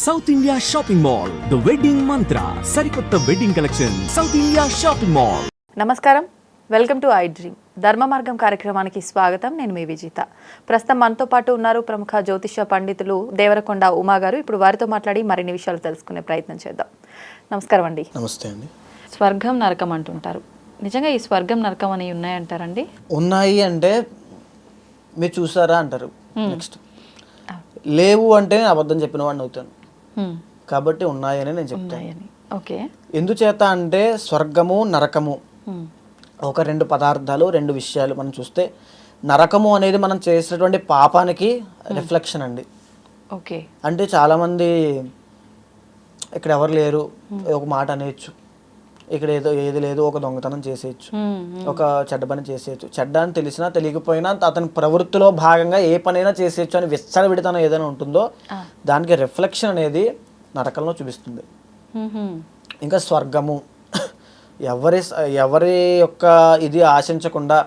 South India shopping mall, the wedding మంత్ర, సరికొత్త wedding collection, south India shopping mall. నమస్కారం, welcome to I dream. ధర్మ మార్గం కార్యక్రమానికి స్వాగతం. నేను మీ విజిత. ప్రస్తుతం మనతో పాటు ఉన్నారు ప్రముఖ జ్యోతిష పండితులు దేవరకొండ ఉమా గారు. ఇప్పుడు వారితో మాట్లాడి మరిన్ని విషయాలు తెలుసుకునే ప్రయత్నం చేద్దాం. నమస్కారం అండి. నమస్తే అండి. స్వర్గం నరకం అంటుంటారు. నిజంగా ఈ స్వర్గం నరకం అనేవి ఉన్నాయంటారండి? ఉన్నాయి అంటే మీరు చూసారా అంటారు. నెక్స్ట్ లేవు అంటే నేను అబద్ధం చెప్పిన వాడిని అవుతాను. కాబట్టి ఉన్నాయని నేను చెప్తాను. ఓకే. ఎందుచేత అంటే స్వర్గము నరకము ఒక రెండు పదార్థాలు, రెండు విషయాలు. మనం చూస్తే నరకము అనేది మనం చేసినటువంటి పాపానికి రిఫ్లెక్షన్ అండి. ఓకే. అంటే చాలామంది ఇక్కడ ఎవరు లేరు ఒక మాట అనేయచ్చు, ఇక్కడ ఏది లేదు ఒక దొంగతనం చేసేయచ్చు, ఒక చెడ్డ పని చేసేయచ్చు. చెడ్డ అని తెలిసినా తెలియకపోయినా అతని ప్రవృత్తిలో భాగంగా ఏ పనైనా చేసేయచ్చు అని విచ్చలవిడితనం ఏదైనా ఉంటుందో దానికి రిఫ్లెక్షన్ అనేది నరకంలో చూపిస్తుంది. ఇంకా స్వర్గము ఎవరి యొక్క ఇది ఆశించకుండా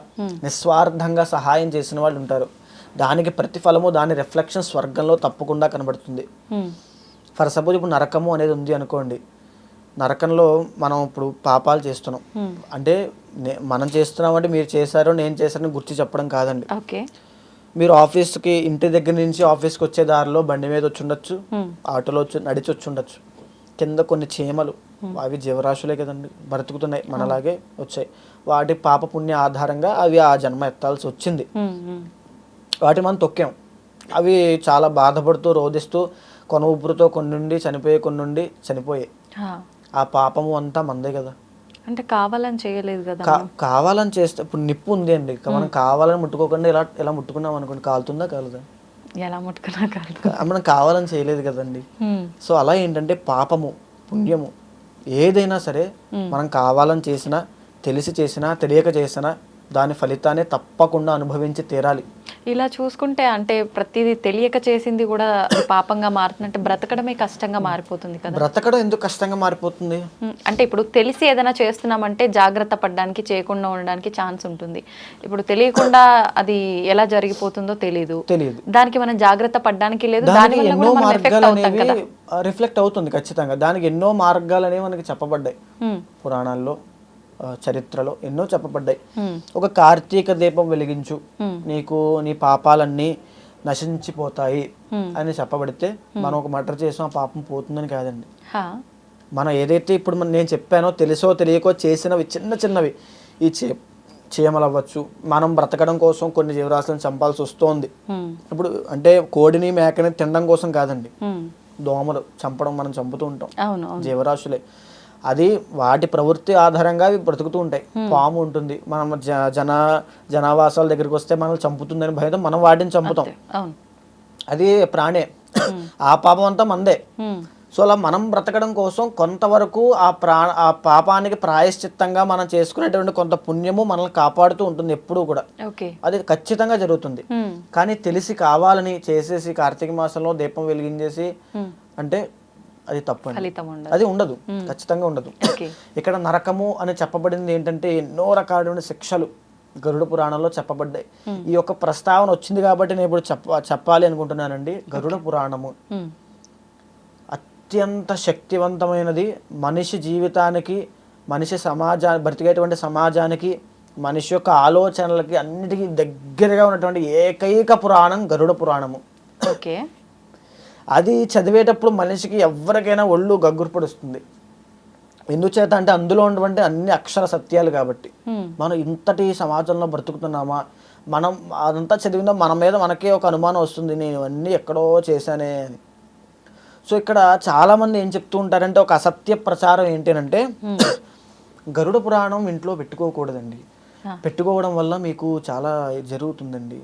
నిస్వార్థంగా సహాయం చేసిన వాళ్ళు ఉంటారు. దానికి ప్రతిఫలము, దాని రిఫ్లెక్షన్ స్వర్గంలో తప్పకుండా కనబడుతుంది. ఫర్ సపోజ్ ఇప్పుడు నరకము అనేది ఉంది అనుకోండి. నరకంలో మనం ఇప్పుడు పాపాలు చేస్తున్నాం అంటే మనం చేస్తున్నాం అంటే మీరు చేశారో నేను చేశారని గుర్తు చెప్పడం కాదండి. ఓకే. మీరు ఆఫీస్కి ఇంటి దగ్గర నుంచి ఆఫీస్కి వచ్చే దారిలో బండి మీద వచ్చి ఉండొచ్చు, ఆటోలో నడిచి వచ్చి ఉండొచ్చు. కింద కొన్ని చీమలు, అవి జీవరాశులే కదండి, బ్రతుకుతున్నాయి మనలాగే వచ్చాయి. వాటి పాప పుణ్య ఆధారంగా అవి ఆ జన్మ ఎత్తాల్సి వచ్చింది. వాటి మనం తొక్కాం. అవి చాలా బాధపడుతూ రోధిస్తూ కొన ఊపిరితో కొన్ని చనిపోయే, కొన్ని చనిపోయాయి. ఆ పాపము అంతా మందే కదా. అంటే కావాలని చేయలేదు కదా. కావాలని చేస్తే ఇప్పుడు నిప్పు ఉంది అండి, మనం కావాలని ముట్టుకోకుండా ఇలా ముట్టుకున్నాం అనుకోండి, కాలుతుందా కాలుదా? ఎలా ముట్టుకున్నా కాదు. మనం కావాలని చేయలేదు కదండి. సో అలా ఏంటంటే పాపము పుణ్యము ఏదైనా సరే మనం కావాలని చేసినా, తెలిసి చేసినా, తెలియక చేసినా దాని ఫలితాన్ని తప్పకుండా అనుభవించి తీరాలి. ఇలా చూసుకుంటే అంటే ప్రతిదీ తెలియక చేసింది కూడా పాపంగా మారుతుందంటే బ్రతకడమే కష్టంగా మారిపోతుంది కదా. బ్రతకడం ఎందుకు కష్టంగా మారిపోతుంది అంటే ఇప్పుడు తెలిసి ఏదైనా చేస్తున్నామంటే జాగ్రత్త పడడానికి, చేయకుండా ఉండడానికి ఛాన్స్ ఉంటుంది. ఇప్పుడు తెలియకుండా అది ఎలా జరిగిపోతుందో తెలియదు. దానికి మనం జాగ్రత్త పడడానికి లేదు. దానివల్ల కూడా మనం ఎఫెక్ట్ అవుతాం కదా. రిఫ్లెక్ట్ అవుతుంది ఖచ్చితంగా. దానికి ఎన్నో మార్గాలు అనేవి మనకి చెప్పబడ్డాయి పురాణాల్లో, చరిత్రలో ఎన్నో చెప్పబడ్డాయి. ఒక కార్తీక దీపం వెలిగించు, నీకు నీ పాపాలన్నీ నశించిపోతాయి అని చెప్పబడితే మనం ఒక మర్డర్ చేసాం ఆ పాపం పోతుందని కాదండి. మనం ఏదైతే ఇప్పుడు నేను చెప్పానో తెలుసో తెలియకో చేసినవి చిన్న చిన్నవి, ఈ చీమలు అవ్వచ్చు, మనం బ్రతకడం కోసం కొన్ని జీవరాశులను చంపాల్సి వస్తుంది. ఇప్పుడు అంటే కోడిని మేకని తినడం కోసం కాదండి, దోమలు చంపడం మనం చంపుతూ ఉంటాం, జీవరాశులే. అది వాటి ప్రవృత్తి ఆధారంగా అవి బ్రతుకుతూ ఉంటాయి. పాము ఉంటుంది, మనం జనావాసాల దగ్గరికి వస్తే మనల్ని చంపుతుందని భయంతో మనం వాటిని చంపుతాం. అది ప్రాణే, ఆ పాపం అంతా మందే. సో అలా మనం బ్రతకడం కోసం కొంతవరకు ఆ పాపానికి ప్రాయశ్చిత్తంగా మనం చేసుకునేటువంటి కొంత పుణ్యము మనల్ని కాపాడుతూ ఉంటుంది ఎప్పుడూ కూడా. అది ఖచ్చితంగా జరుగుతుంది. కానీ తెలిసి కావాలని చేసేసి కార్తీక మాసంలో దీపం వెలిగించేసి అంటే అది తప్పు, అది ఉండదు, ఖచ్చితంగా ఉండదు. ఇక్కడ నరకము అని చెప్పబడింది ఏంటంటే ఎన్నో రకాలైన శిక్షలు గరుడ పురాణంలో చెప్పబడ్డాయి. ఈ యొక్క ప్రస్తావన వచ్చింది కాబట్టి నేను ఇప్పుడు చెప్పాలి అనుకుంటున్నానండి. గరుడ పురాణము అత్యంత శక్తివంతమైనది. మనిషి జీవితానికి, మనిషి బ్రతికేటువంటి సమాజానికి, మనిషి యొక్క ఆలోచనలకి అన్నిటికీ దగ్గరగా ఉన్నటువంటి ఏకైక పురాణం గరుడ పురాణము. ఓకే. అది చదివేటప్పుడు మనిషికి ఎవరికైనా ఒళ్ళు గగ్గురుపడుస్తుంది. ఎందుచేత అంటే అందులో ఉన్నటువంటి అన్ని అక్షర సత్యాలు కాబట్టి. మనం ఇంతటి సమాజంలో బ్రతుకుతున్నామా, మనం అదంతా చదివినా మన మీద మనకే ఒక అనుమానం వస్తుంది, నేను ఇవన్నీ ఎక్కడో చేశానే అని. సో ఇక్కడ చాలామంది ఏం చెప్తూ ఉంటారంటే ఒక అసత్య ప్రచారం ఏంటంటే గరుడ పురాణం ఇంట్లో పెట్టుకోకూడదండి, పెట్టుకోవడం వల్ల మీకు చాలా జరుగుతుందండి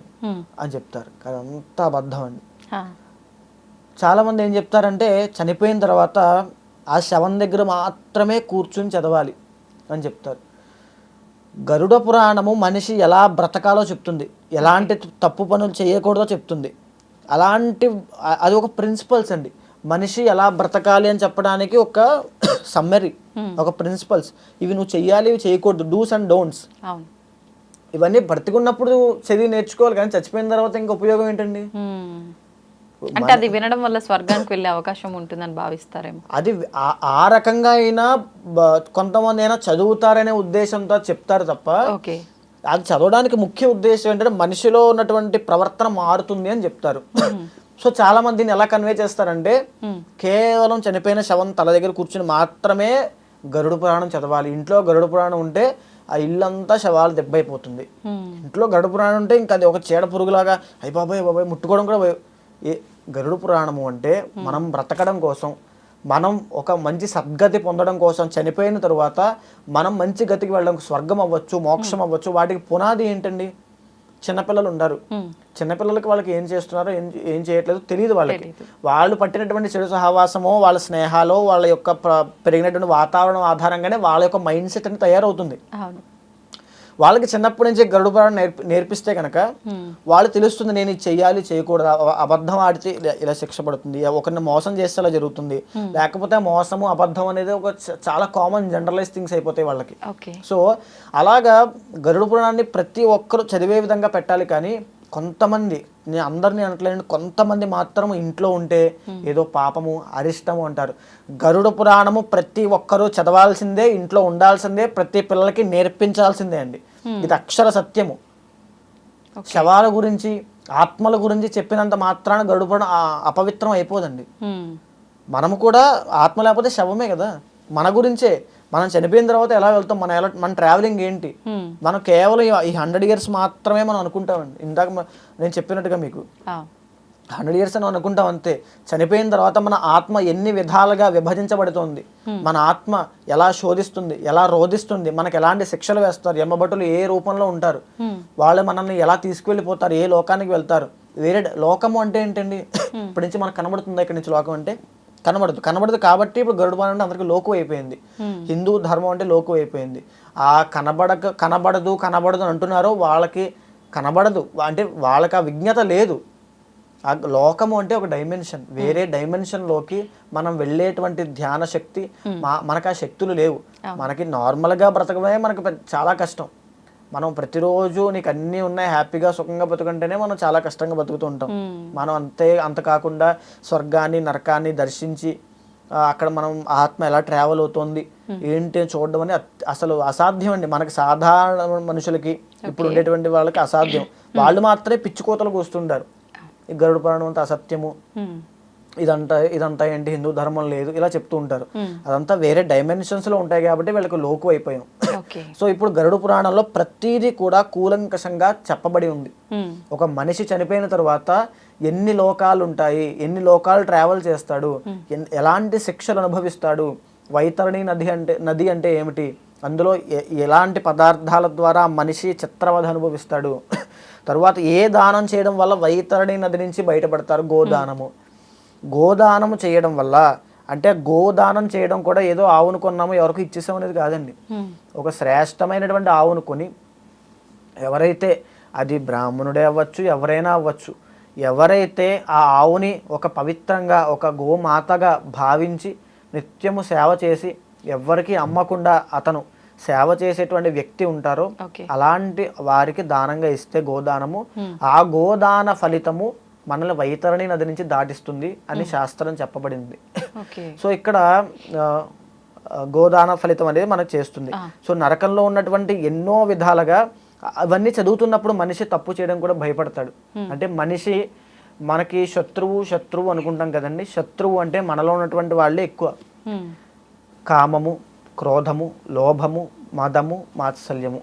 అని చెప్తారు. కానీ అంతా అబద్ధం అండి. చాలామంది ఏం చెప్తారంటే చనిపోయిన తర్వాత ఆ శవం దగ్గర మాత్రమే కూర్చుని చదవాలి అని చెప్తారు. గరుడ పురాణము మనిషి ఎలా బ్రతకాలో చెప్తుంది, ఎలాంటి తప్పు పనులు చేయకూడదో చెప్తుంది. అది ఒక ప్రిన్సిపల్స్ అండి. మనిషి ఎలా బ్రతకాలి అని చెప్పడానికి ఒక సమ్మరీ, ఒక ప్రిన్సిపల్స్. ఇవి నువ్వు చెయ్యాలి, ఇవి చేయకూడదు, డూస్ అండ్ డోంట్స్. ఇవన్నీ బ్రతికున్నప్పుడు చదివి నేర్చుకోవాలి, కానీ చచ్చిపోయిన తర్వాత ఇంకా ఉపయోగం ఏంటండి? అంటే అది వినడం వల్ల స్వర్గానికి వెళ్ళే అవకాశం ఉంటుందని భావిస్తారేమో. అది ఆ రకంగా అయినా కొంతమంది అయినా చదువుతారనే ఉద్దేశంతో చెప్తారు తప్ప, ఓకే, అది చదవడానికి ముఖ్య ఉద్దేశం ఏంటంటే మనిషిలో ఉన్నటువంటి ప్రవర్తన మారుతుంది అని చెప్తారు. సో చాలా మందిని ఎలా కన్వే చేస్తారంటే కేవలం చనిపోయిన శవం తల దగ్గర కూర్చుని మాత్రమే గరుడ పురాణం చదవాలి. ఇంట్లో గరుడ పురాణం ఉంటే ఆ ఇల్లంతా శవాలు దెబ్బైపోతుంది. ఇంట్లో గరుడ పురాణం ఉంటే ఇంకా అది ఒక చీడ పురుగులాగా అయ్యి బాబాయ్ ముట్టుకోవడం కూడా ఏ గరుడ పురాణము అంటే మనం బ్రతకడం కోసం, మనం ఒక మంచి సద్గతి పొందడం కోసం, చనిపోయిన తరువాత మనం మంచి గతికి వెళ్ళడం, స్వర్గం అవ్వచ్చు, మోక్షం అవ్వచ్చు, వాటికి పునాది ఏంటండి? చిన్నపిల్లలు ఉన్నారు, చిన్నపిల్లలకి వాళ్ళకి ఏం చేస్తున్నారో ఏం చేయట్లేదు తెలియదు వాళ్ళకి. వాళ్ళు పట్టినటువంటి చెడు సహవాసమో, వాళ్ళ స్నేహాలో, వాళ్ళ యొక్క పెరిగినటువంటి వాతావరణం ఆధారంగానే వాళ్ళ యొక్క మైండ్ సెట్ అని తయారవుతుంది. వాళ్ళకి చిన్నప్పటి నుంచి గరుడ పురాణం నేర్పిస్తే కనుక వాళ్ళు తెలుస్తుంది, నేను ఇది చెయ్యాలి చేయకూడదు, అబద్ధం ఆడితే ఇలా శిక్ష పడుతుంది, ఒకరిని మోసం చేస్తే అలా జరుగుతుంది, లేకపోతే మోసము అబద్ధం అనేది ఒక చాలా కామన్ జనరలైజ్ థింగ్స్ అయిపోతాయి వాళ్ళకి. సో అలాగా గరుడ పురాణాన్ని ప్రతి ఒక్కరు చదివే విధంగా పెట్టాలి. కానీ కొంతమంది, నేను అందరినీ అనట్లేదు, కొంతమంది మాత్రం ఇంట్లో ఉంటే ఏదో పాపము అరిష్టము అంటారు. గరుడ పురాణము ప్రతి ఒక్కరూ చదవాల్సిందే, ఇంట్లో ఉండాల్సిందే, ప్రతి పిల్లలకి నేర్పించాల్సిందే అండి. ఇది అక్షర సత్యము. శవాల గురించి, ఆత్మల గురించి చెప్పినంత మాత్రాన గరుడ పురాణం అపవిత్రం అయిపోదండి. మనము కూడా ఆత్మ లేకపోతే శవమే కదా. మన గురించే, మనం చనిపోయిన తర్వాత ఎలా వెళ్తాం, మన ట్రావెలింగ్ ఏంటి, మనం కేవలం ఈ 100 years మాత్రమే మనం అనుకుంటామండి. ఇందాక నేను చెప్పినట్టుగా మీకు 100 years అని అనుకుంటాం అంతే. చనిపోయిన తర్వాత మన ఆత్మ ఎన్ని విధాలుగా విభజించబడుతుంది, మన ఆత్మ ఎలా శోధిస్తుంది, ఎలా రోధిస్తుంది, మనకు ఎలాంటి శిక్షలు వేస్తారు, యమభటులు ఏ రూపంలో ఉంటారు, వాళ్ళు మనల్ని ఎలా తీసుకువెళ్ళిపోతారు, ఏ లోకానికి వెళ్తారు. వేరే లోకము అంటే ఏంటండి? ఇప్పటి నుంచి మనకు కనబడుతుందా ఇక్కడి నుంచి లోకం అంటే? కనబడదు కాబట్టి ఇప్పుడు గరుడ పురాణం అంటే అందరికి లోకు అయిపోయింది. హిందూ ధర్మం అంటే లోకు అయిపోయింది. ఆ కనబడదు అని అంటున్నారో వాళ్ళకి కనబడదు అంటే వాళ్ళకి ఆ విజ్ఞత లేదు. ఆ లోకము అంటే ఒక డైమెన్షన్, వేరే డైమెన్షన్లోకి మనం వెళ్ళేటువంటి ధ్యాన శక్తి మనకు ఆ శక్తులు లేవు. మనకి నార్మల్గా బ్రతకడమే మనకు చాలా కష్టం. మనం ప్రతిరోజు నీకు అన్నీ ఉన్నాయి, హ్యాపీగా సుఖంగా బతుకంటేనే మనం చాలా కష్టంగా బతుకుతూ ఉంటాం. మనం అంత కాకుండా స్వర్గాన్ని నరకాన్ని దర్శించి అక్కడ మనం ఆత్మ ఎలా ట్రావెల్ అవుతుంది ఏంటి చూడడం అని అసలు అసాధ్యం అండి. మనకి సాధారణ మనుషులకి, ఇప్పుడు ఉండేటువంటి వాళ్ళకి అసాధ్యం. వాళ్ళు మాత్రమే పిచ్చుకోతలు కూస్తుంటారు, ఈ గరుడ పురాణం అంతా అసత్యము, ఇదంతా ఏంటి హిందూ ధర్మం లేదు ఇలా చెప్తూ ఉంటారు. అదంతా వేరే డైమెన్షన్స్ లో ఉంటాయి కాబట్టి వీళ్ళకి లోకు అయిపోయాం. సో ఇప్పుడు గరుడ పురాణంలో ప్రతిదీ కూడా కూలంకషంగా చెప్పబడి ఉంది. ఒక మనిషి చనిపోయిన తర్వాత ఎన్ని లోకాలు ఉంటాయి, ఎన్ని లోకాలు ట్రావెల్ చేస్తాడు, ఎలాంటి శిక్షలు అనుభవిస్తాడు, వైతరణి నది అంటే ఏమిటి, అందులో ఎలాంటి పదార్థాల ద్వారా మనిషి చిత్రవధ అనుభవిస్తాడు, తర్వాత ఏ దానం చేయడం వల్ల వైతరణి నది నుంచి బయటపడతారు, గోదానము చేయడం వల్ల. అంటే గోదానం చేయడం కూడా ఏదో ఆవును కొన్నాము ఎవరికి ఇచ్చేసాం అనేది కాదండి. ఒక శ్రేష్టమైనటువంటి ఆవును కొని, ఎవరైతే అది బ్రాహ్మణుడే అవ్వచ్చు, ఎవరైనా అవ్వచ్చు, ఎవరైతే ఆ ఆవుని ఒక పవిత్రంగా ఒక గోమాతగా భావించి నిత్యము సేవ చేసి ఎవరికి అమ్మకుండా అతను సేవ చేసేటువంటి వ్యక్తి ఉంటారో అలాంటి వారికి దానంగా ఇస్తే గోదానము, ఆ గోదాన ఫలితము మనల్ని వైతరణి నది నుంచి దాటిస్తుంది అని శాస్త్రం చెప్పబడింది. సో ఇక్కడ గోదాన ఫలితం అనేది మనకు చేస్తుంది. సో నరకంలో ఉన్నటువంటి ఎన్నో విధాలుగా అవన్నీ చదువుతున్నప్పుడు మనిషి తప్పు చేయడం కూడా భయపడతాడు. అంటే మనిషి మనకి శత్రువు అనుకుంటాం కదండి. శత్రువు అంటే మనలో ఉన్నటువంటి వాళ్ళే ఎక్కువ. కామము, క్రోధము, లోభము, మదము, మాత్సల్యము.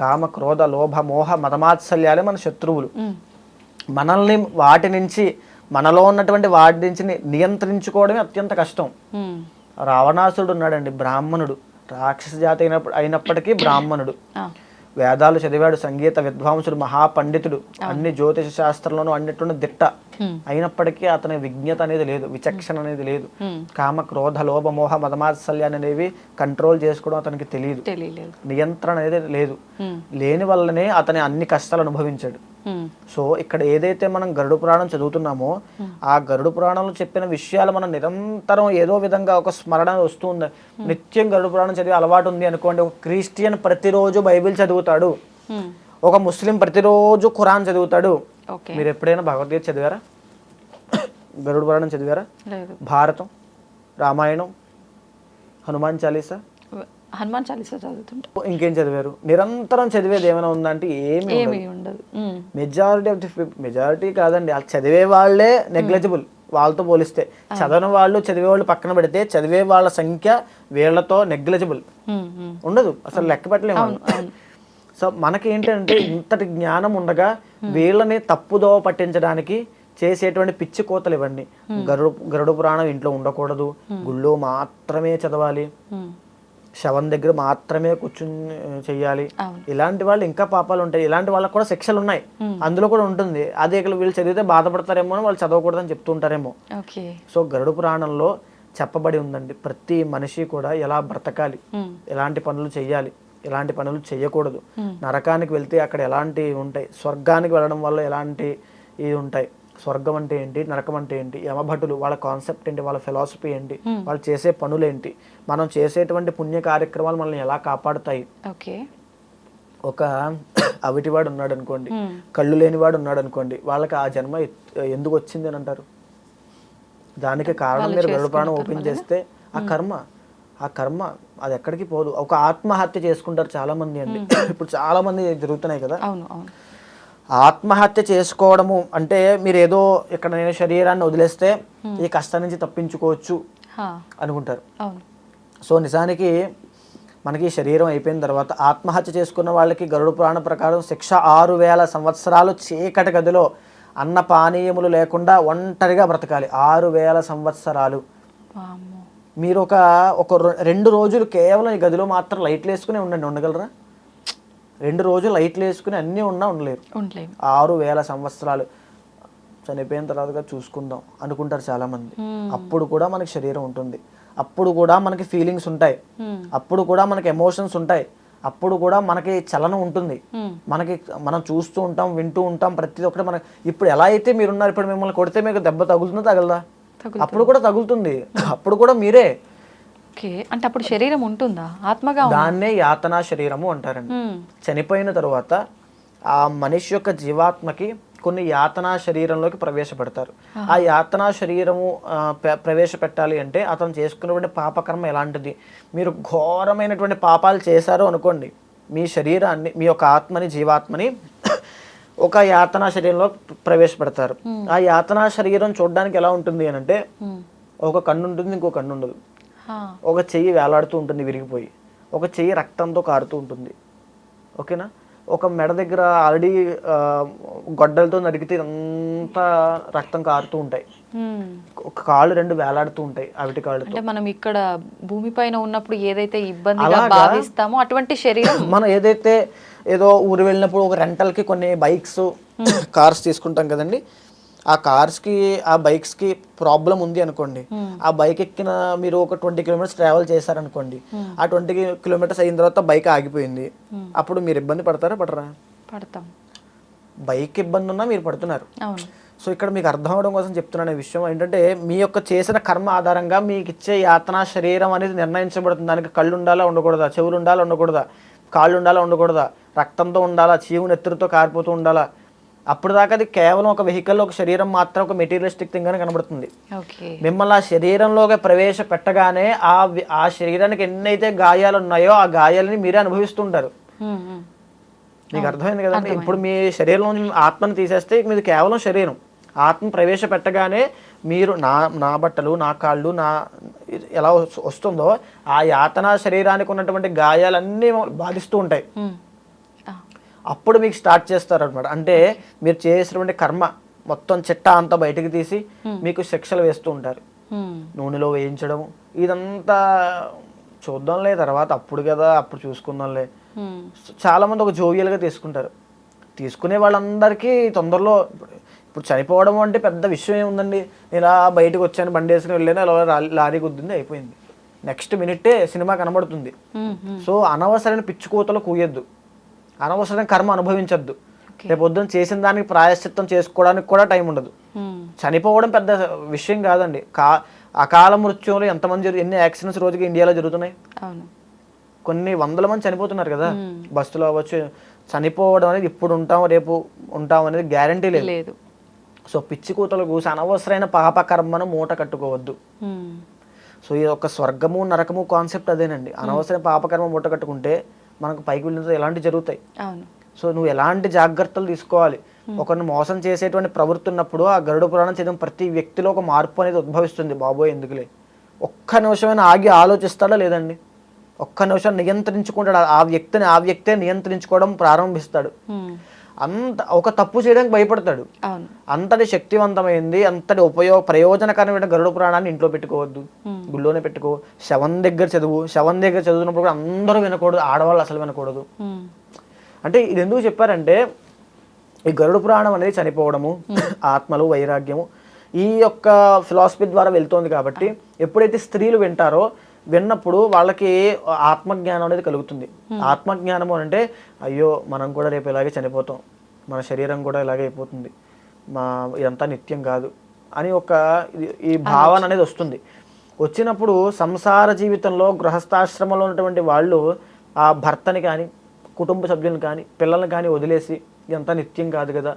కామ, క్రోధ, లోభ, మోహ, మదమాత్సల్యాలే మన శత్రువులు. మనల్ని వాటి నుంచి, మనలో ఉన్నటువంటి వాటి నుంచి నియంత్రించుకోవడమే అత్యంత కష్టం. రావణాసురుడు ఉన్నాడండి, బ్రాహ్మణుడు, రాక్షస జాతి అయినప్పటికీ బ్రాహ్మణుడు, వేదాలు చదివాడు, సంగీత విద్వాంసుడు, మహాపండితుడు, అన్ని జ్యోతిష శాస్త్రంలోనూ అన్నిట్లోనూ దిట్ట అయినప్పటికీ అతని విజ్ఞత అనేది లేదు, విచక్షణ అనేది లేదు. కామ, క్రోధ, లోభ, మోహ, మదమాత్సల్యాన్ని అనేవి కంట్రోల్ చేసుకోవడం అతనికి తెలియదు, నియంత్రణ అనేది లేదు. లేని వల్లనే అతని అన్ని కష్టాలు అనుభవించాడు. సో ఇక్కడ ఏదైతే మనం గరుడ పురాణం చదువుతున్నామో ఆ గరుడ పురాణంలో చెప్పిన విషయాలు మనం నిరంతరం ఏదో విధంగా ఒక స్మరణ వస్తుంది. నిత్యం గరుడ పురాణం చదివే అలవాటు ఉంది అనుకోండి. ఒక క్రిస్టియన్ ప్రతిరోజు బైబిల్ చదువుతాడు, ఒక ముస్లిం ప్రతిరోజు ఖురాన్ చదువుతాడు. మీరు ఎప్పుడైనా భగవద్గీత చదివారా? గరుడ పురాణం చదివారా? లేదు. భారతం, రామాయణం, హనుమాన్ చాలీసా, హనుమాన్ చాలీసా చదువుతుంటా. ఇంకేం చదివారు? నిరంతరం చదివేది ఏమైనా ఉందంటే ఏమి ఉండదు. మెజారిటీ కాదండి, వాళ్ళు చదివే వాళ్ళే నెగ్లెజిబుల్ వాళ్ళతో పోలిస్తే. చదవని వాళ్ళు చదివే వాళ్ళు పక్కన పెడితే చదివే వాళ్ళ సంఖ్య వీళ్ళతో నెగ్లెజిబుల్ ఉండదు, అసలు లెక్క పెట్టలేము. సో మనకి ఏంటంటే ఇంతటి జ్ఞానం ఉండగా వీళ్ళని తప్పుదోవ పట్టించడానికి చేసేటువంటి పిచ్చి కోతలు ఇవన్నీ. గరుడ పురాణం ఇంట్లో ఉండకూడదు, గుళ్ళో మాత్రమే చదవాలి, శవం దగ్గర మాత్రమే కూర్చుని చెయ్యాలి. ఇలాంటి వాళ్ళు ఇంకా పాపాలు ఉంటాయి, ఇలాంటి వాళ్ళకి కూడా శిక్షలు ఉన్నాయి, అందులో కూడా ఉంటుంది. అదే వీళ్ళు చదివితే బాధపడతారేమో అని వాళ్ళు చదవకూడదని చెప్తుంటారేమో. సో గరుడ పురాణంలో చెప్పబడి ఉందండి, ప్రతి మనిషి కూడా ఎలా బ్రతకాలి, ఎలాంటి పనులు చెయ్యాలి, ఎలాంటి పనులు చేయకూడదు, నరకానికి వెళ్తే అక్కడ ఎలాంటి ఉంటాయి, స్వర్గానికి వెళ్ళడం వల్ల ఎలాంటి ఇది ఉంటాయి, స్వర్గం అంటే ఏంటి, నరకం అంటే ఏంటి, యమభటులు వాళ్ళ కాన్సెప్ట్ ఏంటి, వాళ్ళ ఫిలాసఫీ ఏంటి, వాళ్ళు చేసే పనులు ఏంటి, మనం చేసేటువంటి పుణ్య కార్యక్రమాలు మనల్ని ఎలా కాపాడుతాయి. ఒక అవిటివాడు ఉన్నాడు అనుకోండి, కళ్ళు లేనివాడు ఉన్నాడు అనుకోండి, వాళ్ళకి ఆ జన్మ ఎందుకు వచ్చింది అని అంటారు. దానికి కారణం మీరు గరుడ పురాణం ఓపెన్ చేస్తే ఆ కర్మ అది ఎక్కడికి పోదు. ఒక ఆత్మహత్య చేసుకుంటారు చాలా మంది అండి, ఇప్పుడు చాలా మంది జరుగుతున్నాయి కదా. ఆత్మహత్య చేసుకోవడము అంటే మీరు ఏదో ఇక్కడ నేను శరీరాన్ని వదిలేస్తే ఈ కష్టం నుంచి తప్పించుకోవచ్చు అనుకుంటారు. సో నిజానికి మనకి శరీరం అయిపోయిన తర్వాత ఆత్మహత్య చేసుకున్న వాళ్ళకి గరుడ పురాణం ప్రకారం శిక్ష 6000 సంవత్సరాలు చీకటి గదిలో అన్న పానీయములు లేకుండా ఒంటరిగా బ్రతకాలి. 6000 సంవత్సరాలు. మీరు ఒక 2 రోజులు కేవలం ఈ గదిలో మాత్రం లైట్లు వేసుకుని ఉండగలరా? 2 రోజులు లైట్లు వేసుకుని అన్నీ ఉండలేరు. 6000 సంవత్సరాలు చనిపోయిన తర్వాత చూసుకుందాం అనుకుంటారు చాలా మంది. అప్పుడు కూడా మనకి శరీరం ఉంటుంది, అప్పుడు కూడా మనకి ఫీలింగ్స్ ఉంటాయి, అప్పుడు కూడా మనకి ఎమోషన్స్ ఉంటాయి, అప్పుడు కూడా మనకి చలనం ఉంటుంది, మనం చూస్తూ ఉంటాం, వింటూ ఉంటాం, ప్రతి ఒక్కటి మనకి. ఇప్పుడు ఎలా అయితే మీరున్నారు, ఇప్పుడు మిమ్మల్ని కొడితే మీకు దెబ్బ తగులుతుందా తగలదా? అప్పుడు కూడా తగులుతుంది, అప్పుడు కూడా మీరే. అంటే అప్పుడు శరీరం ఉంటుందా ఆత్మగా? దాన్నే యాతనా శరీరము అంటారండి. చనిపోయిన తర్వాత ఆ మనిషి యొక్క జీవాత్మకి కొన్ని యాతనా శరీరంలోకి ప్రవేశపెడతారు. ఆ యాతనా శరీరము ప్రవేశపెట్టాలి అంటే అతను చేసుకున్నటువంటి పాపకర్మ ఎలాంటిది. మీరు ఘోరమైనటువంటి పాపాలు చేశారు అనుకోండి, మీ శరీరాన్ని, మీ యొక్క ఆత్మని, జీవాత్మని ఒక యాతనా శరీరంలో ప్రవేశపెడతారు. ఆ యాతనా శరీరం చూడడానికి ఎలా ఉంటుంది అని అంటే, ఒక కన్ను ఉంటుంది, ఇంకో కన్ను ఉండదు, ఒక చెయ్యి వేలాడుతూ ఉంటుంది విరిగిపోయి, ఒక చెయ్యి రక్తంతో కారుతూ ఉంటుంది, ఓకేనా. ఒక మెడ దగ్గర ఆల్రెడీ గొడ్డలతో నరికితే అంతా రక్తం కారుతూ ఉంటాయి, ఒక కాళ్ళు 2 వేలాడుతూ ఉంటాయి అవిటి కాళ్ళు. అంటే మనం ఇక్కడ భూమిపైన ఉన్నప్పుడు ఏదైతే ఇబ్బందిగా భావిస్తామో అటువంటి శరీరం. మనం ఏదైతే ఏదో ఊరు వెళ్ళినప్పుడు ఒక రెంటల్కి కొన్ని బైక్స్, కార్స్ తీసుకుంటాం కదండి, ఆ కార్స్కి, ఆ బైక్స్కి ప్రాబ్లం ఉంది అనుకోండి, ఆ బైక్ ఎక్కిన మీరు ఒక 20 కిలోమీటర్స్ ట్రావెల్ చేశారనుకోండి, ఆ 20 కిలోమీటర్స్ అయిన తర్వాత బైక్ ఆగిపోయింది, అప్పుడు మీరు ఇబ్బంది పడతారా పడరా? పడతాం. బైక్ ఇబ్బంది ఉన్నా మీరు పడుతున్నారు. సో ఇక్కడ మీకు అర్థం అవడం కోసం చెప్తున్నాను విషయం ఏంటంటే, మీ యొక్క చేసిన కర్మ ఆధారంగా మీకు ఇచ్చే యాతనా శరీరం అనేది నిర్ణయించబడుతుంది. దానికి కళ్ళు ఉండాలా ఉండకూడదా, చెవులు ఉండాలా ఉండకూడదా, కాళ్ళు ఉండాలా ఉండకూడదా, రక్తంతో ఉండాలా, చీవు నెత్తురుతో కారిపోతూ ఉండాలా. అప్పుడు దాకా అది కేవలం ఒక వెహికల్, ఒక శరీరం మాత్రం, ఒక మెటీరియలిస్టిక్ థింగ్ అని కనబడుతుంది. మిమ్మల్ని ఆ శరీరంలోకి ప్రవేశపెట్టగానే ఆ శరీరానికి ఎన్నైతే గాయాలు ఉన్నాయో ఆ గాయాలని మీరే అనుభవిస్తుంటారు. మీకు అర్థమైంది కదండి. ఇప్పుడు మీ శరీరంలో ఆత్మను తీసేస్తే మీది కేవలం శరీరం. ఆత్మ ప్రవేశపెట్టగానే మీరు నా బట్టలు, నా కాళ్ళు, నా ఎలా వస్తుందో ఆ యాతనా శరీరానికి ఉన్నటువంటి గాయాలన్నీ బాధిస్తూ ఉంటాయి. అప్పుడు మీకు స్టార్ట్ చేస్తారు అనమాట. అంటే మీరు చేసినటువంటి కర్మ మొత్తం చిట్టా అంతా బయటకు తీసి మీకు శిక్షలు వేస్తూ ఉంటారు. నూనెలో వేయించడం ఇదంతా చూద్దాంలే తర్వాత, అప్పుడు కదా అప్పుడు చూసుకుందాంలే. చాలా మంది ఒక జోవియల్గా తీసుకుంటారు. తీసుకునే వాళ్ళందరికీ తొందరలో ఇప్పుడు చనిపోవడం అంటే పెద్ద విషయం ఏముందండి, ఇలా బయటకు వచ్చాను, బండి వేసుకుని వెళ్ళాను, అలా లారీ గుద్దింది, అయిపోయింది. నెక్స్ట్ మినిట్టే సినిమా కనబడుతుంది. సో అనవసరమైన పిచ్చుకోతలు కూయొద్దు, అనవసరమైన కర్మ అనుభవించద్దు. రేపు పొద్దున్న చేసిన దానికి ప్రాయశ్చిత్తం చేసుకోవడానికి కూడా టైం ఉండదు. చనిపోవడం పెద్ద విషయం కాదండి. అకాల మృత్యువులు ఎంతమంది, ఎన్ని యాక్సిడెంట్స్ రోజుకి ఇండియాలో జరుగుతున్నాయి, కొన్ని వందల మంది చనిపోతున్నారు కదా బస్సులో అవ్వచ్చు. చనిపోవడం అనేది ఇప్పుడు ఉంటాం రేపు ఉంటాం అనేది గ్యారంటీ లేదు. సో పిచ్చి కూతలు కూసి అనవసరమైన పాపకర్మను మూట కట్టుకోవద్దు. సో ఈ యొక్క స్వర్గము నరకము కాన్సెప్ట్ అదేనండి. అనవసరమైన పాపకర్మ మూట కట్టుకుంటే మనకు పైకి వెళ్ళిన ఎలాంటి జరుగుతాయి. సో నువ్వు ఎలాంటి జాగ్రత్తలు తీసుకోవాలి. ఒకరిని మోసం చేసేటువంటి ప్రవృత్తి ఉన్నప్పుడు ఆ గరుడ పురాణం చదివిన ప్రతి వ్యక్తిలో ఒక మార్పు అనేది ఉద్భవిస్తుంది. బాబోయ్ ఎందుకులే, ఒక్క నిమిషమైనా ఆగి ఆలోచిస్తాడా లేదండి, ఒక్క నిమిషం నియంత్రించుకుంటాడు. ఆ వ్యక్తే నియంత్రించుకోవడం ప్రారంభిస్తాడు. అంత ఒక తప్పు చేయడానికి భయపడతాడు. అంతటి శక్తివంతమైంది, అంతటి ప్రయోజనకరమైన గరుడ పురాణాన్ని ఇంట్లో పెట్టుకోవద్దు, గుళ్ళోనే పెట్టుకో. శవం దగ్గర చదువుతున్నప్పుడు కూడా అందరూ వినకూడదు, ఆడవాళ్ళు అసలు వినకూడదు. అంటే ఇది ఎందుకు చెప్పారంటే ఈ గరుడ పురాణం అనేది చనిపోవడము, ఆత్మలు, వైరాగ్యము ఈ యొక్క ఫిలాసఫీ ద్వారా వెళ్తోంది. కాబట్టి ఎప్పుడైతే స్త్రీలు విన్నప్పుడు వాళ్ళకి ఆత్మజ్ఞానం అనేది కలుగుతుంది. ఆత్మజ్ఞానము అంటే అయ్యో మనం కూడా రేపు ఇలాగే చనిపోతాం, మన శరీరం కూడా ఇలాగే అయిపోతుంది, ఇదంతా నిత్యం కాదు అని ఈ భావన అనేది వస్తుంది. వచ్చినప్పుడు సంసార జీవితంలో గృహస్థాశ్రమంలో ఉన్నటువంటి వాళ్ళు ఆ భర్తని కానీ కుటుంబ సభ్యులను కానీ పిల్లల్ని కానీ వదిలేసి ఇదంతా నిత్యం కాదు కదా,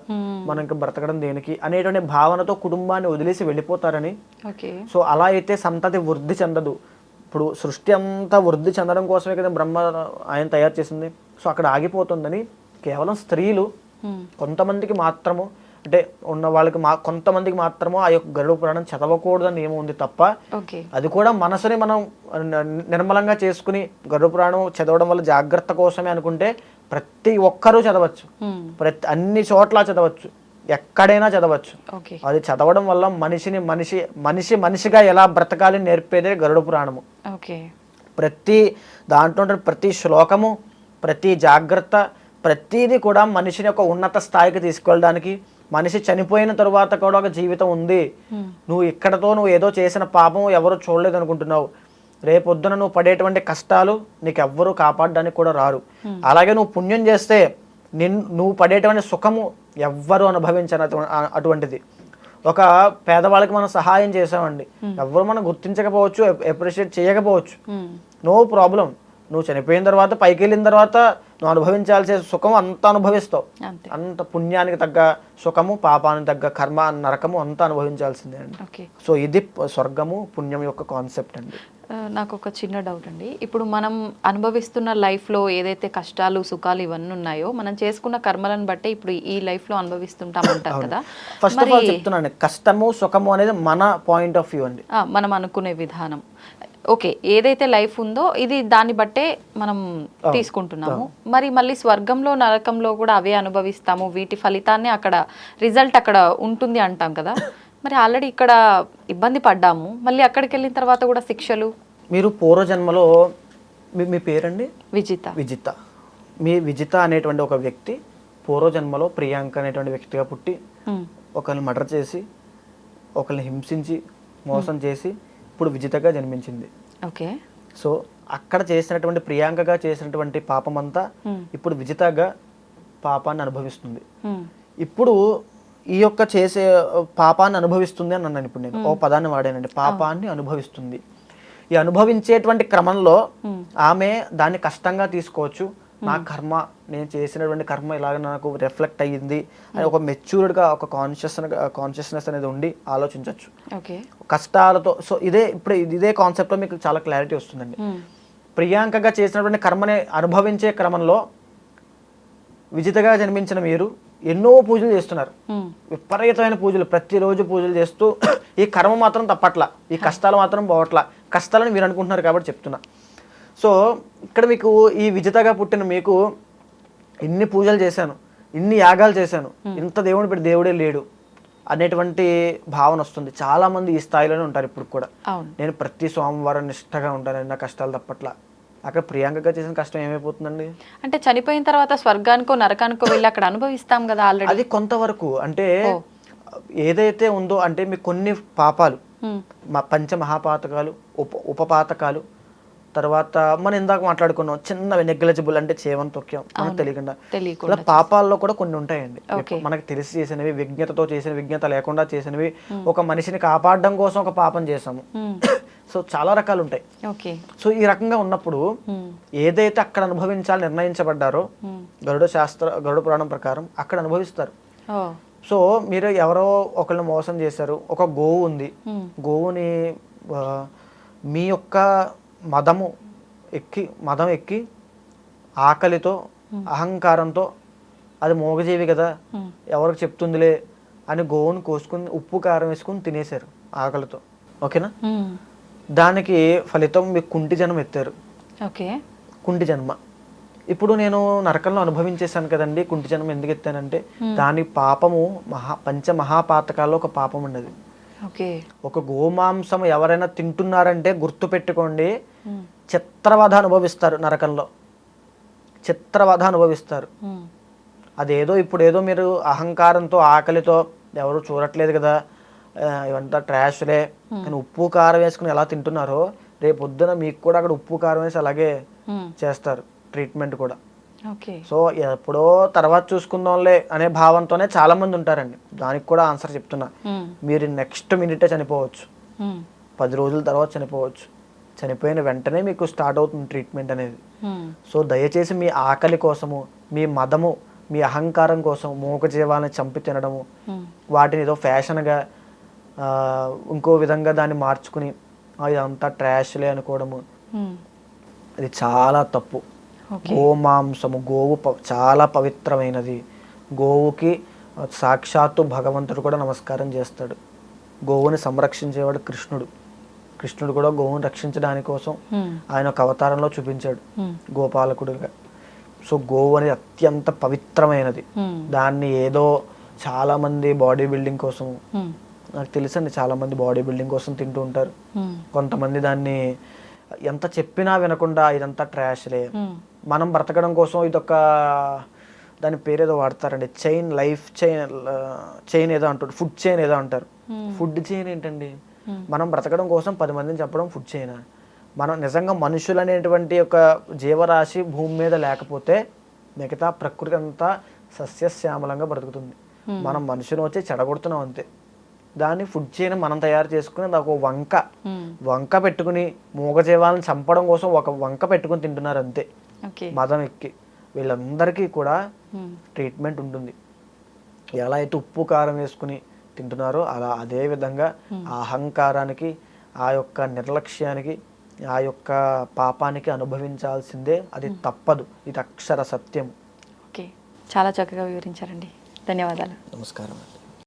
మనం ఇంకా బ్రతకడం దేనికి అనేటువంటి భావనతో కుటుంబాన్ని వదిలేసి వెళ్ళిపోతారని. సో అలా అయితే సంతతి వృద్ధి చెందదు. ఇప్పుడు సృష్టి అంతా వృద్ధి చెందడం కోసమే కదా బ్రహ్మ ఆయన తయారు చేసింది. సో అక్కడ ఆగిపోతుందని కేవలం స్త్రీలు కొంతమందికి మాత్రము, అంటే ఉన్న వాళ్ళకి కొంతమందికి మాత్రము ఆ యొక్క గరుడ పురాణం చదవకూడదని నియమం ఉంది తప్ప, అది కూడా మనసుని మనం నిర్మలంగా చేసుకుని గరుడ పురాణం చదవడం వల్ల జాగ్రత్త కోసమే అనుకుంటే ప్రతి ఒక్కరూ చదవచ్చు, అన్ని చోట్ల చదవచ్చు, ఎక్కడైనా చదవచ్చు. అది చదవడం వల్ల మనిషిగా ఎలా బ్రతకాలి నేర్పేదే గరుడ పురాణము. ప్రతి దాంట్లో ప్రతి శ్లోకము, ప్రతి జాగ్రత్త, ప్రతిదీ కూడా మనిషిని ఒక ఉన్నత స్థాయికి తీసుకెళ్ళడానికి, మనిషి చనిపోయిన తరువాత కూడా ఒక జీవితం ఉంది. నువ్వు ఏదో చేసిన పాపం ఎవరు చూడలేదు అనుకుంటున్నావు, రేపొద్దున నువ్వు పడేటువంటి కష్టాలు నీకు ఎవ్వరూ కాపాడడానికి కూడా రారు. అలాగే నువ్వు పుణ్యం చేస్తే నువ్వు పడేటువంటి సుఖము ఎవ్వరు అనుభవించని అటువంటిది. ఒక పేదవాళ్ళకి మనం సహాయం చేసామండి, ఎవ్వరు మనం గుర్తించకపోవచ్చు, అప్రిషియేట్ చేయకపోవచ్చు, నో ప్రాబ్లం. నువ్వు చనిపోయిన తర్వాత పైకి వెళ్ళిన తర్వాత నువ్వు అనుభవించాల్సిన సుఖం అంతా అనుభవిస్తావు. అంత పుణ్యానికి తగ్గ సుఖము, పాపానికి తగ్గ కర్మ, నరకము అంతా అనుభవించాల్సిందే అండి. సో ఇది స్వర్గము పుణ్యం యొక్క కాన్సెప్ట్ అండి. నాకు ఒక చిన్న డౌట్ అండి. ఇప్పుడు మనం అనుభవిస్తున్న లైఫ్లో ఏదైతే కష్టాలు సుఖాలు ఇవన్నీ ఉన్నాయో మనం చేసుకున్న కర్మలను బట్టే ఇప్పుడు ఈ లైఫ్లో అనుభవిస్తుంటాం అంటారు కదా. ఫస్ట్ ఆఫ్ ఆల్ చెప్తున్నాను, కష్టము సుఖము అనేది మన పాయింట్ ఆఫ్ వ్యూ అండి, మనం అనుకునే విధానం. ఓకే, ఏదైతే లైఫ్ ఉందో ఇది దాన్ని బట్టే మనం తీసుకుంటున్నాము. మరి మళ్ళీ స్వర్గంలో నరకంలో కూడా అవే అనుభవిస్తాము, వీటి ఫలితాన్ని అక్కడ రిజల్ట్ అక్కడ ఉంటుంది అంటాం కదా. మరి ఆల్రెడీ ఇక్కడ ఇబ్బంది పడ్డాము, మళ్ళీ అక్కడికి వెళ్ళిన తర్వాత కూడా శిక్షలు. మీరు పూర్వజన్మలో మీ పేరండి విజిత, మీ విజిత అనేటువంటి ఒక వ్యక్తి పూర్వజన్మలో ప్రియాంక అనేటువంటి వ్యక్తిగా పుట్టి ఒకరిని మర్డర్ చేసి, ఒకరిని హింసించి, మోసం చేసి ఇప్పుడు విజితగా జన్మించింది. ఓకే. సో అక్కడ చేసినటువంటి ప్రియాంకగా చేసినటువంటి పాపమంతా ఇప్పుడు విజితగా పాపాన్ని అనుభవిస్తుంది. ఇప్పుడు ఈ యొక్క చేసే పాపాన్ని అనుభవిస్తుంది అని అన్నాను. ఇప్పుడు నేను ఓ పదాన్ని వాడానండి, పాపాన్ని అనుభవిస్తుంది. ఈ అనుభవించేటువంటి క్రమంలో ఆమె దాన్ని కష్టంగా తీసుకోవచ్చు. నా కర్మ, నేను చేసినటువంటి కర్మ ఇలాగ నాకు రిఫ్లెక్ట్ అయ్యింది అని ఒక మెచ్యూర్డ్గా ఒక కాన్షియస్నెస్ అనేది ఉండి ఆలోచించవచ్చు కష్టాలతో. సో ఇదే కాన్సెప్ట్లో మీకు చాలా క్లారిటీ వస్తుందండి. ప్రియాంకగా చేసినటువంటి కర్మని అనుభవించే క్రమంలో విజితగా జన్మించిన మీరు ఎన్నో పూజలు చేస్తున్నారు, విపరీతమైన పూజలు, ప్రతిరోజు పూజలు చేస్తూ ఈ కర్మ మాత్రం తప్పట్లా, ఈ కష్టాలు మాత్రం పోవట్లా. కష్టాలని మీరు అనుకుంటున్నారు కాబట్టి చెప్తున్నా. సో ఇక్కడ మీకు ఈ విజితగా పుట్టిన మీకు ఇన్ని పూజలు చేశాను, ఇన్ని యాగాలు చేశాను, ఇంత దేవుడు పెట్టి దేవుడే లేడు అనేటువంటి భావన వస్తుంది. చాలా మంది ఈ స్థాయిలోనే ఉంటారు ఇప్పుడు కూడా. నేను ప్రతి సోమవారం నిష్టగా ఉంటాను, నా కష్టాలు తప్పట్లా. అక్కడ ప్రియాంకగా చేసిన కష్టం ఏమైపోతుందండి? అంటే చనిపోయిన తర్వాత స్వర్గానికో నరకానికో వెళ్ళి అక్కడ అనుభవిస్తాం కదా ఆల్రెడీ. అది కొంతవరకు, అంటే ఏదైతే ఉందో, అంటే మీకు కొన్ని పాపాలు, పంచమహాపాతకాలు, ఉపపాతకాలు, తర్వాత మనం ఇందాక మాట్లాడుకున్నాం చిన్న నెగ్లెజిబుల్, అంటే చేవన్ తొక్యం, మనకు తెలియకుండా పాపాల్లో కూడా కొన్ని ఉంటాయండి. మనకు తెలిసి చేసినవి, విజ్ఞతతో చేసిన, విజ్ఞత లేకుండా చేసినవి, ఒక మనిషిని కాపాడడం కోసం ఒక పాపం చేసాము. సో చాలా రకాలు ఉంటాయి. సో ఈ రకంగా ఉన్నప్పుడు ఏదైతే అక్కడ అనుభవించాలని నిర్ణయించబడ్డారో గరుడ పురాణం ప్రకారం అక్కడ అనుభవిస్తారు. సో మీరు ఎవరో ఒకరిని మోసం చేశారు. ఒక గోవు ఉంది, గోవుని మీ యొక్క మదం ఎక్కి ఆకలితో అహంకారంతో అది మూగజీవి కదా ఎవరికి చెప్తుందిలే అని గోవుని కోసుకుని ఉప్పు కారం వేసుకుని తినేశారు ఆకలితో. ఓకేనా? దానికి ఫలితం మీకు కుంటి జన్మ ఎత్తారు. ఓకే, కుంటి జన్మ. ఇప్పుడు నేను నరకంలో అనుభవించేశాను కదండి. కుంటి జన్మ ఎందుకు ఎత్తానంటే దాని పాపము పంచమహాపాతకాల్లో ఒక పాపం ఉన్నది. ఓకే, ఒక గోమాంసం ఎవరైనా తింటున్నారంటే గుర్తు పెట్టుకోండి, చిత్రవధ అనుభవిస్తారు నరకంలో, చిత్రవధ అనుభవిస్తారు. అదేదో ఇప్పుడేదో మీరు అహంకారంతో ఆకలితో ఎవరు చూడట్లేదు కదా ఇవంతా ట్రాష్లే అని ఉప్పు కారం వేసుకుని ఎలా తింటున్నారో రేపు పొద్దున మీకు కూడా అక్కడ ఉప్పు కారం వేసి అలాగే చేస్తారు ట్రీట్మెంట్ కూడా. సో ఎప్పుడో తర్వాత చూసుకుందాంలే అనే భావంతోనే చాలా మంది ఉంటారండి. దానికి కూడా ఆన్సర్ చెప్తున్నా. మీరు నెక్స్ట్ మినిటే చనిపోవచ్చు, 10 రోజుల తర్వాత చనిపోవచ్చు. చనిపోయిన వెంటనే మీకు స్టార్ట్ అవుతుంది ట్రీట్మెంట్ అనేది. సో దయచేసి మీ ఆకలి కోసము, మీ మదము, మీ అహంకారం కోసం మూగజీవాలను చంపి తినడము, వాటిని ఏదో ఫ్యాషన్గా ఇంకో విధంగా దాన్ని మార్చుకుని ఇదంతా ట్రాష్లే అనుకోవడము, అది చాలా తప్పు. గోమాంసము, గోవు చాలా పవిత్రమైనది. గోవుకి సాక్షాత్తు భగవంతుడు కూడా నమస్కారం చేస్తాడు. గోవుని సంరక్షించేవాడు కృష్ణుడు. కృష్ణుడు కూడా గోవుని రక్షించడానికి కోసం ఆయన ఒక అవతారంలో చూపించాడు గోపాలకుడిగా. సో గోవు అనేది అత్యంత పవిత్రమైనది. దాన్ని ఏదో చాలా మంది బాడీ బిల్డింగ్ కోసం, నాకు తెలుసండి చాలా మంది బాడీ బిల్డింగ్ కోసం తింటూ ఉంటారు. కొంతమంది దాన్ని ఎంత చెప్పినా వినకుండా ఇదంతా ట్రాష్లే, మనం బ్రతకడం కోసం ఇదొక దాని పేరు ఏదో వాడతారండి, లైఫ్ చైన్ ఏదో అంటారు, ఫుడ్ చైన్ ఏదో అంటారు. ఫుడ్ చైన్ ఏంటండి? మనం బ్రతకడం కోసం 10 మందిని చెప్పడం ఫుడ్ చైనా? మనం నిజంగా మనుషులు అనేటువంటి ఒక జీవరాశి భూమి మీద లేకపోతే మిగతా ప్రకృతి అంతా సస్యశ్యామలంగా బ్రతుకుతుంది. మనం మనుషులు వచ్చి చెడగొడుతున్నాం అంతే. దాన్ని ఫుడ్ చైన్ మనం తయారు చేసుకుని దానికి ఒక వంక పెట్టుకుని మూగజీవాలను చంపడం కోసం ఒక వంక పెట్టుకుని తింటున్నారు అంతే, మదం ఎక్కి. వీళ్ళందరికీ కూడా ట్రీట్మెంట్ ఉంటుంది. ఎలా అయితే ఉప్పు కారం వేసుకుని తింటున్నారో అదే విధంగా ఆ అహంకారానికి, ఆ యొక్క నిర్లక్ష్యానికి, ఆ యొక్క పాపానికి అనుభవించాల్సిందే. అది తప్పదు. ఇది అక్షర సత్యం. ఓకే, చాలా చక్కగా వివరించారండి. ధన్యవాదాలు. నమస్కారం.